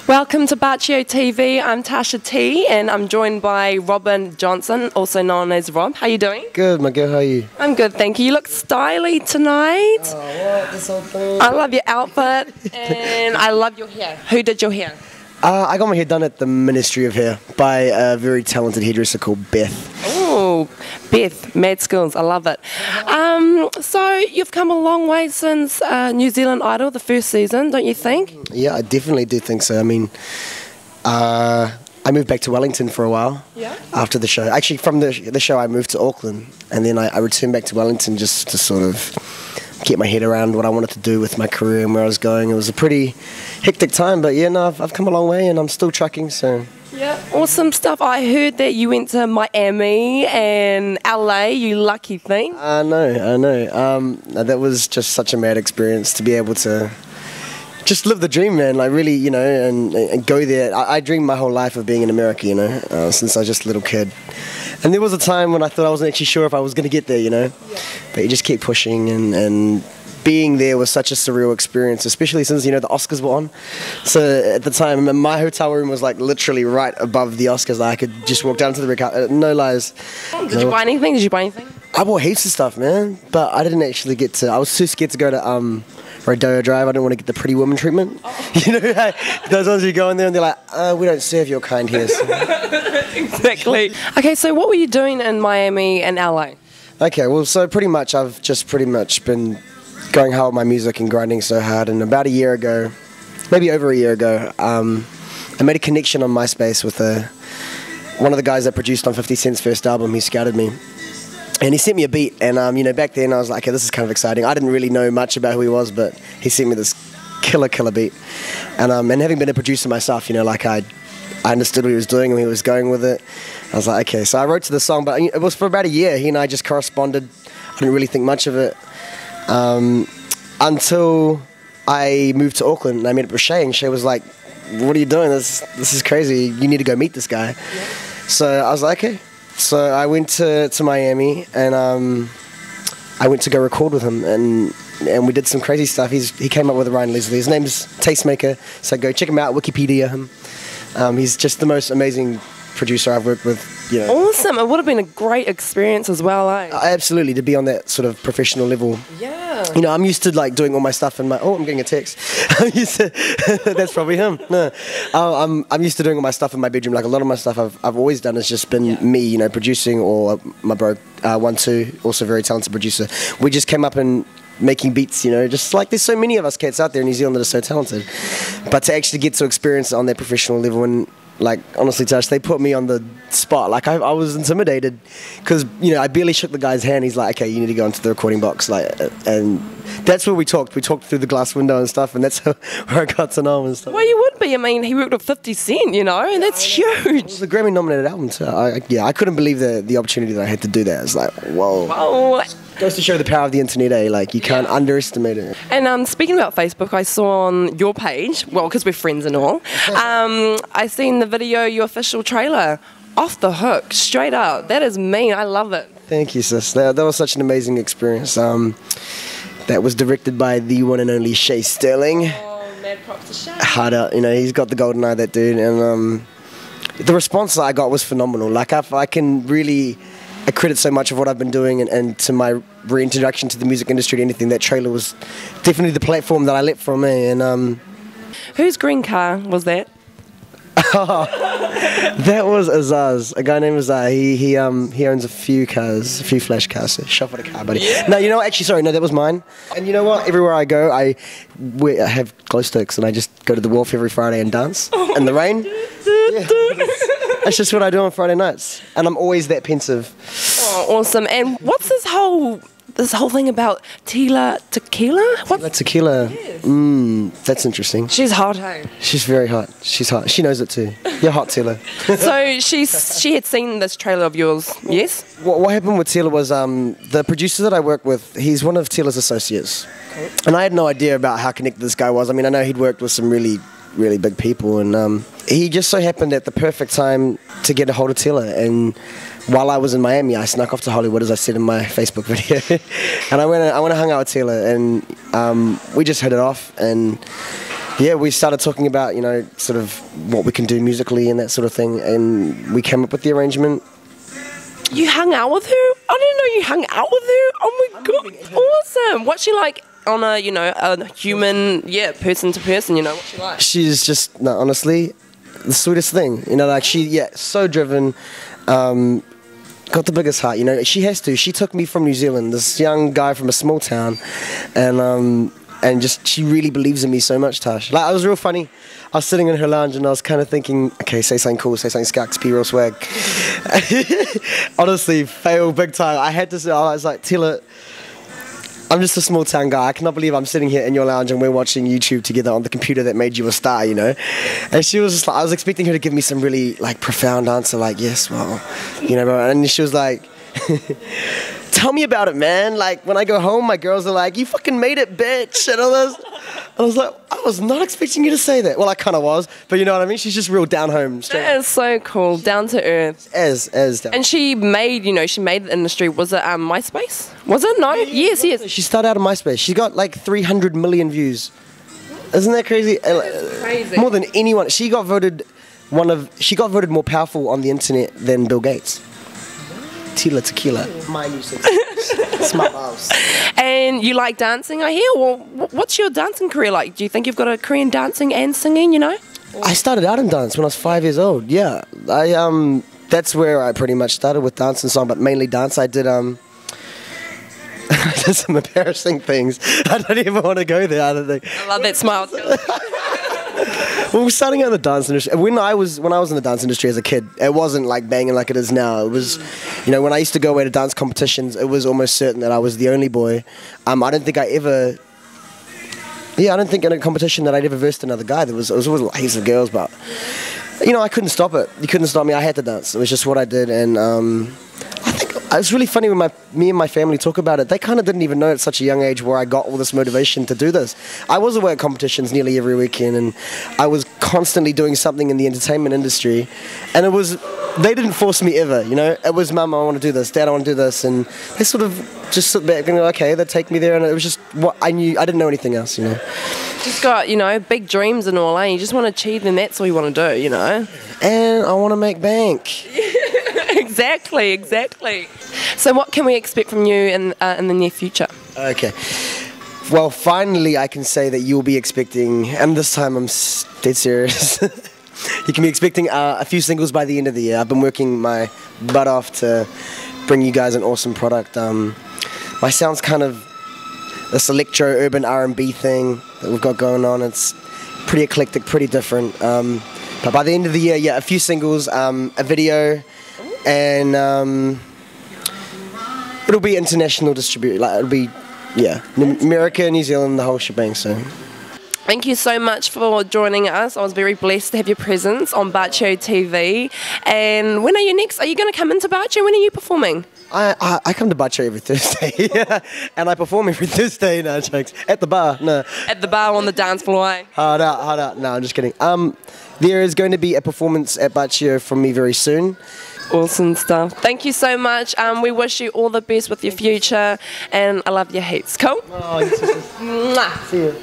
Welcome to Bacio TV. I'm Tasha T, and I'm joined by Robin Johnson, also known as Rob. How you doing? Good, my girl. How are you? I'm good, thank you. You look stylish tonight. Oh, what? This whole thing? I love your outfit, and I love your hair. Who did your hair? I got my hair done at the Ministry of Hair by a very talented hairdresser called Beth. Oh, Beth, mad skills. I love it. So you've come a long way since New Zealand Idol, the first season, don't you think? Yeah, I definitely do think so. I mean, I moved back to Wellington for a while. Yeah. After the show. Actually, from the show, I moved to Auckland, and then I returned back to Wellington just to sort of get my head around what I wanted to do with my career and where I was going. It was a pretty hectic time, but yeah, no, I've come a long way, and I'm still trucking, so. Yeah, awesome stuff. I heard that you went to Miami and LA, you lucky thing. I know. That was just such a mad experience to be able to just live the dream, man. Like really, you know, and go there. I dreamed my whole life of being in America, you know, since I was just a little kid. And there was a time when I thought I wasn't actually sure if I was going to get there, you know. Yeah. But you just keep pushing, and being there was such a surreal experience, especially since, you know, the Oscars were on. So at the time, my hotel room was like literally right above the Oscars. Like, I could just walk down to the red carpet, no lies. Did you buy anything? I bought heaps of stuff, man, but I didn't actually get to. I was too scared to go to Rodeo Drive. I didn't want to get the pretty woman treatment. Oh. You know, those ones you go in there and they're like, we don't serve your kind here. So. Exactly. Okay, so what were you doing in Miami and LA? Okay, well, so I've just been going hard with my music and grinding so hard. And about a year ago, maybe over a year ago, I made a connection on MySpace with one of the guys that produced on 50 Cent's first album. He scouted me. And he sent me a beat, and you know, back then I was like, okay, this is kind of exciting. I didn't really know much about who he was, but he sent me this killer beat. And having been a producer myself, you know, like I understood what he was doing and where he was going with it. I was like, okay. So I wrote to the song, but it was for about a year. He and I just corresponded. I didn't really think much of it until I moved to Auckland and I met up with Shay, and Shay was like, what are you doing? This is crazy. You need to go meet this guy. Yeah. So I was like, okay. So I went to Miami, and I went to go record with him, and we did some crazy stuff. He came up with Ryan Leslie. His name's Tastemaker, so go check him out, Wikipedia him. He's just the most amazing producer I've worked with. You know. Awesome. It would have been a great experience as well, eh? Absolutely, to be on that sort of professional level. Yeah. You know, I'm used to like doing all my stuff in my. Oh, I'm getting a text. I'm used to. That's probably him. No, I'm used to doing all my stuff in my bedroom. Like a lot of my stuff I've always done has just been me, you know, producing, or my bro 1-2, also very talented producer. We just came up and making beats, you know, just like there's so many of us cats out there in New Zealand that are so talented, but to actually get to experience it on that professional level, and like honestly, Tash, they put me on the spot. Like I was intimidated because, you know, I barely shook the guy's hand. He's like, okay, you need to go into the recording box, like, and that's where we talked through the glass window and stuff, and that's where I got to know him and stuff. Well, you would be. I mean, he worked with 50 Cent, you know, and that's huge. It was a Grammy nominated album too. I couldn't believe the opportunity that I had to do that. It's like, whoa. Whoa. Goes to show the power of the internet, eh? Like, you can't underestimate it. And speaking about Facebook, I saw on your page, well, because we're friends and all, I seen the video, your official trailer, off the hook, straight up. That is mean. I love it. Thank you, sis. That was such an amazing experience. That was directed by the one and only Shay Sterling. Oh, mad props to Shay. Hard out, you know, he's got the golden eye, that dude. And the response that I got was phenomenal. Like, I can really credit so much of what I've been doing and to my reintroduction to the music industry and anything. That trailer was definitely the platform that I leapt from, eh? And whose green car was that? That was Azaz, a guy named Azaz. He owns a few cars, a few flash cars. So shop at a car, buddy. Yeah. No, you know what? Actually, sorry, no, that was mine. And you know what? Everywhere I go, I have glow sticks, and I just go to the wharf every Friday and dance in the rain. Yeah. That's just what I do on Friday nights, and I'm always that pensive. Oh, awesome! And what's this whole thing about Tila Tequila? Tila Tequila. Yes. That's interesting. She's hot, hey? She's very hot. She's hot. She knows it too. You're hot, Tila. So she had seen this trailer of yours, yes? What happened with Tila was the producer that I work with, he's one of Tila's associates. Cool. And I had no idea about how connected this guy was. I mean, I know he'd worked with some really big people, and he just so happened at the perfect time to get a hold of Tila. And while I was in Miami, I snuck off to Hollywood, as I said in my Facebook video, and I went and hung out with Tila, and we just hit it off, and yeah, we started talking about, you know, sort of what we can do musically and that sort of thing, and we came up with the arrangement. You hung out with her? I didn't know you hung out with her. Oh my god, awesome! What's she like on a, you know, a human, person to person? You know, what's she like? She's just, no, honestly, the sweetest thing. You know, like so driven. Got the biggest heart. You know, she has to. She took me from New Zealand, this young guy from a small town, and just she really believes in me so much, Tash. Like, it was real funny. I was sitting in her lounge and I was kind of thinking, okay, say something cool, say something skaks, P real swag. Honestly, fail big time. I had to say, I was like, Tila, I'm just a small town guy. I cannot believe I'm sitting here in your lounge and we're watching YouTube together on the computer that made you a star, you know? And she was just like, I was expecting her to give me some really like profound answer, like, yes, well, you know, and she was like, tell me about it, man. Like, when I go home, my girls are like, you fucking made it, bitch, and all this. I was like, I was not expecting you to say that. Well, I kind of was, but you know what I mean? She's just real down home. That is so cool, down to earth. As down. And she made the industry. Was it MySpace? Was it? No? Yes. She started out on MySpace. She got like 300 million views. Isn't that crazy? That's crazy. More than anyone. She got voted more powerful on the internet than Bill Gates. Tila Tequila. My new Smart Mouse. And you like dancing, I hear? Well, what's your dancing career like? Do you think you've got a career in dancing and singing, you know? I started out in dance when I was 5 years old, yeah. That's where I pretty much started with dance and song, but mainly dance. I did I did some embarrassing things. I don't even want to go there, I don't think. I love that smile. Well, starting out in the dance industry, when I was in the dance industry as a kid, it wasn't like banging like it is now. It was, you know, when I used to go away to dance competitions, it was almost certain that I was the only boy. I don't think in a competition that I'd ever versed another guy. It was always like heaps of girls, but you know, I couldn't stop it. You couldn't stop me. I had to dance. It was just what I did, and I think it's really funny when me and my family talk about it. They kind of didn't even know at such a young age where I got all this motivation to do this. I was away at competitions nearly every weekend, and I was constantly doing something in the entertainment industry. And they didn't force me ever, you know. It was, Mum, I want to do this. Dad, I want to do this. And they sort of just sit back and go, okay, they'd take me there. And it was just what I knew. I didn't know anything else, you know. Just got, you know, big dreams and all, You just want to achieve them. That's all you want to do, you know. And I want to make bank. Exactly. So what can we expect from you in the near future? Okay. Well, finally I can say that you'll be expecting, and this time I'm dead serious, you can be expecting a few singles by the end of the year. I've been working my butt off to bring you guys an awesome product. My sound's kind of this electro-urban R&B thing that we've got going on. It's pretty eclectic, pretty different. But by the end of the year, a few singles, a video, and it'll be international distributed. Like, it'll be, America, New Zealand, the whole shebang. So, thank you so much for joining us. I was very blessed to have your presence on Bacio TV. And when are you next? Are you going to come into Bacio? When are you performing? I come to Bacio every Thursday, and I perform every Thursday. No jokes. At the bar, no. At the bar on the dance floor. Hard out. No, I'm just kidding. There is going to be a performance at Bacio from me very soon. Awesome stuff. Thank you so much. We wish you all the best with your future, and I love your heaps. Cool? Oh, see you.